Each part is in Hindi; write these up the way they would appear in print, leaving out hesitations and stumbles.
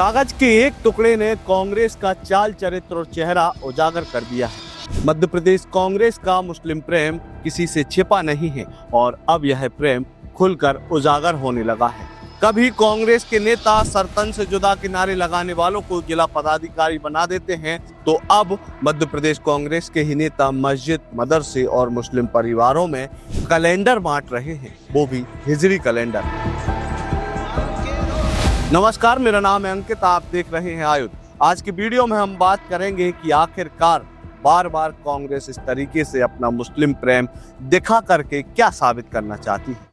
कागज के एक टुकड़े ने कांग्रेस का चाल चरित्र और चेहरा उजागर कर दिया है। मध्य प्रदेश कांग्रेस का मुस्लिम प्रेम किसी से छिपा नहीं है और अब यह प्रेम खुलकर उजागर होने लगा है। कभी कांग्रेस के नेता सरतन से जुदा के नारे लगाने वालों को जिला पदाधिकारी बना देते हैं, तो अब मध्य प्रदेश कांग्रेस के ही नेता मस्जिद, मदरसे और मुस्लिम परिवारों में कैलेंडर बांट रहे हैं, वो भी हिजरी कैलेंडर। नमस्कार, मेरा नाम है अंकित, आप देख रहे हैं आयुध। आज की वीडियो में हम बात करेंगे कि आखिरकार बार बार कांग्रेस इस तरीके से अपना मुस्लिम प्रेम दिखा करके क्या साबित करना चाहती है।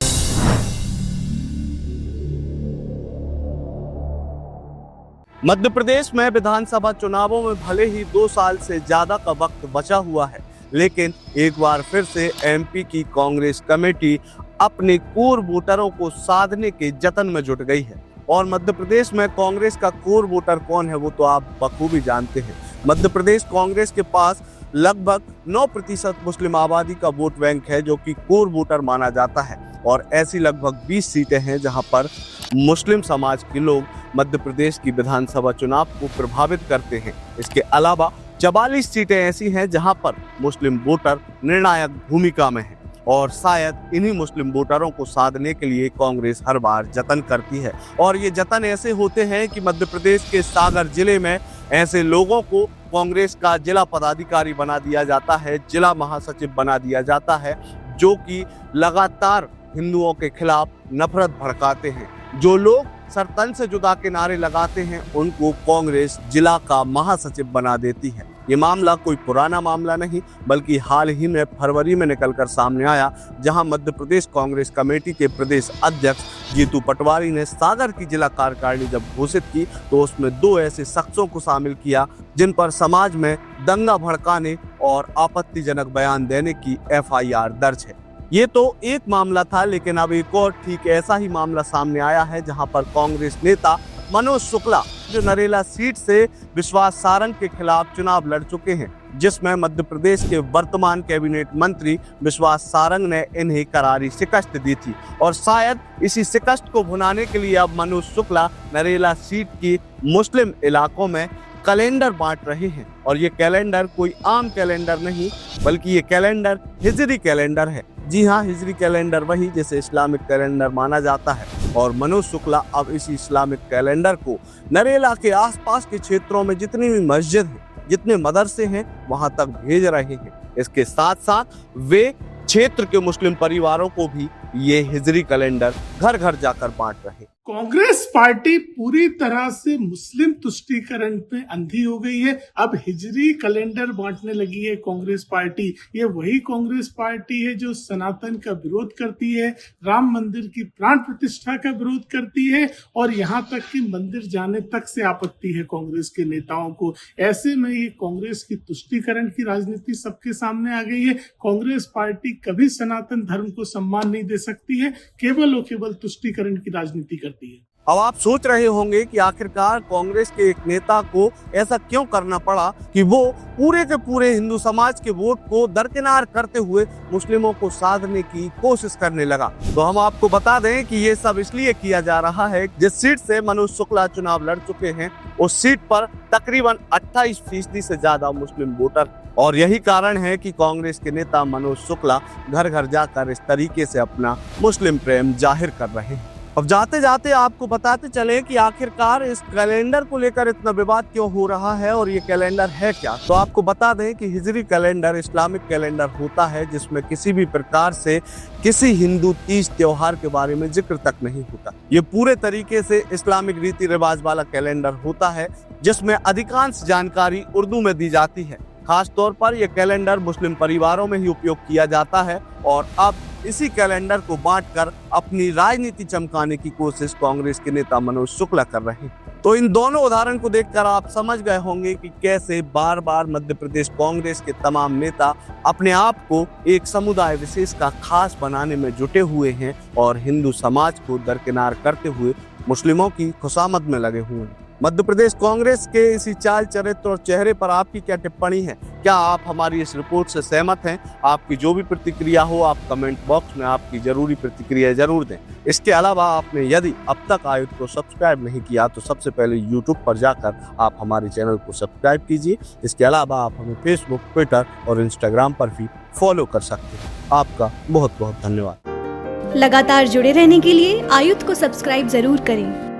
मध्य प्रदेश में विधानसभा चुनावों में भले ही 2 साल से ज्यादा का वक्त बचा हुआ है, लेकिन एक बार फिर से एमपी की कांग्रेस कमेटी अपने कोर वोटरों को साधने के जतन में जुट गई है। और मध्य प्रदेश में कांग्रेस का कोर वोटर कौन है वो तो आप बखूबी जानते हैं। मध्य प्रदेश कांग्रेस के पास लगभग 9% मुस्लिम आबादी का वोट बैंक है, जो कि कोर वोटर माना जाता है। और ऐसी लगभग 20 सीटें हैं जहां पर मुस्लिम समाज के लोग मध्य प्रदेश की विधानसभा चुनाव को प्रभावित करते हैं। इसके अलावा 44 सीटें ऐसी हैं जहां पर मुस्लिम वोटर निर्णायक भूमिका में हैं। और शायद इन्हीं मुस्लिम वोटरों को साधने के लिए कांग्रेस हर बार जतन करती है। और ये जतन ऐसे होते हैं कि मध्य प्रदेश के सागर जिले में ऐसे लोगों को कांग्रेस का जिला पदाधिकारी बना दिया जाता है, जिला महासचिव बना दिया जाता है, जो कि लगातार हिंदुओं के खिलाफ नफरत भड़काते हैं। जो लोग सरतन से जुदा के नारे लगाते हैं उनको कांग्रेस जिला का महासचिव बना देती है। ये मामला कोई पुराना मामला नहीं, बल्कि हाल ही में फरवरी में निकलकर सामने आया, जहां मध्य प्रदेश कांग्रेस कमेटी के प्रदेश अध्यक्ष जीतू पटवारी ने सागर की जिला कार्यकारिणी जब घोषित की तो उसमें 2 ऐसे शख्सों को शामिल किया जिन पर समाज में दंगा भड़काने और आपत्तिजनक बयान देने की FIR दर्ज है। ये तो एक मामला था, लेकिन अब एक और ठीक ऐसा ही मामला सामने आया है, जहां पर कांग्रेस नेता मनोज शुक्ला जो नरेला सीट से विश्वास सारंग के खिलाफ चुनाव लड़ चुके हैं, जिसमें मध्य प्रदेश के वर्तमान कैबिनेट मंत्री विश्वास सारंग ने इन्हें करारी शिकस्त दी थी। और शायद इसी शिकस्त को भुनाने के लिए अब मनोज शुक्ला नरेला सीट की मुस्लिम इलाकों में कैलेंडर बांट रहे हैं। और ये कैलेंडर कोई आम कैलेंडर नहीं, बल्कि ये कैलेंडर हिजरी कैलेंडर है। जी हाँ, हिजरी कैलेंडर वही जिसे इस्लामिक कैलेंडर माना जाता है। और मनोज शुक्ला अब इसी इस्लामिक कैलेंडर को नरेला के आसपास के क्षेत्रों में जितनी भी मस्जिद है, जितने मदरसे हैं, वहां तक भेज रहे हैं। इसके साथ साथ वे क्षेत्र के मुस्लिम परिवारों को भी ये हिजरी कैलेंडर घर घर जाकर बांट रहे हैं। कांग्रेस पार्टी पूरी तरह से मुस्लिम तुष्टीकरण पे अंधी हो गई है। अब हिजरी कैलेंडर बांटने लगी है कांग्रेस पार्टी। ये वही कांग्रेस पार्टी है जो सनातन का विरोध करती है, राम मंदिर की प्राण प्रतिष्ठा का विरोध करती है, और यहाँ तक कि मंदिर जाने तक से आपत्ति है कांग्रेस के नेताओं को। ऐसे में ये कांग्रेस की तुष्टीकरण की राजनीति सबके सामने आ गई है। कांग्रेस पार्टी कभी सनातन धर्म को सम्मान नहीं दे सकती है, केवल और केवल तुष्टीकरण की राजनीति करती है। अब आप सोच रहे होंगे कि आखिरकार कांग्रेस के एक नेता को ऐसा क्यों करना पड़ा कि वो पूरे के पूरे हिंदू समाज के वोट को दरकिनार करते हुए मुस्लिमों को साधने की कोशिश करने लगा। तो हम आपको बता दें कि ये सब इसलिए किया जा रहा है, जिस सीट से मनोज शुक्ला चुनाव लड़ चुके हैं उस सीट पर तकरीबन 28% से ज्यादा मुस्लिम वोटर। और यही कारण है कि कांग्रेस के नेता मनोज शुक्ला घर घर जाकर इस तरीके से अपना मुस्लिम प्रेम जाहिर कर रहे हैं। अब जाते जाते आपको बताते चले कि आखिरकार इस कैलेंडर को लेकर इतना विवाद क्यों हो रहा है और ये कैलेंडर है क्या। तो आपको बता दें कि हिजरी कैलेंडर इस्लामिक कैलेंडर होता है, जिसमें किसी भी प्रकार से किसी हिंदू तीज त्योहार के बारे में जिक्र तक नहीं होता। ये पूरे तरीके से इस्लामिक रीति रिवाज वाला कैलेंडर होता है, जिसमें अधिकांश जानकारी उर्दू में दी जाती है। खास तौर पर यह कैलेंडर मुस्लिम परिवारों में ही उपयोग किया जाता है। और अब इसी कैलेंडर को बांटकर अपनी राजनीति चमकाने की कोशिश कांग्रेस के नेता मनोज शुक्ला कर रहे हैं। तो इन दोनों उदाहरण को देखकर आप समझ गए होंगे कि कैसे बार बार मध्य प्रदेश कांग्रेस के तमाम नेता अपने आप को एक समुदाय विशेष का खास बनाने में जुटे हुए हैं और हिंदू समाज को दरकिनार करते हुए मुस्लिमों की खुशामद में लगे हुए हैं। मध्य प्रदेश कांग्रेस के इसी चाल चरित्र और चेहरे पर आपकी क्या टिप्पणी है? क्या आप हमारी इस रिपोर्ट से सहमत हैं? आपकी जो भी प्रतिक्रिया हो आप कमेंट बॉक्स में आपकी जरूरी प्रतिक्रिया जरूर दें। इसके अलावा आपने यदि अब तक आयुध को सब्सक्राइब नहीं किया तो सबसे पहले YouTube पर जाकर आप हमारे चैनल को सब्सक्राइब कीजिए। इसके अलावा आप हमें फेसबुक, ट्विटर और इंस्टाग्राम पर भी फॉलो कर सकते हैं। आपका बहुत बहुत धन्यवाद। लगातार जुड़े रहने के लिए आयुध को सब्सक्राइब जरूर करें।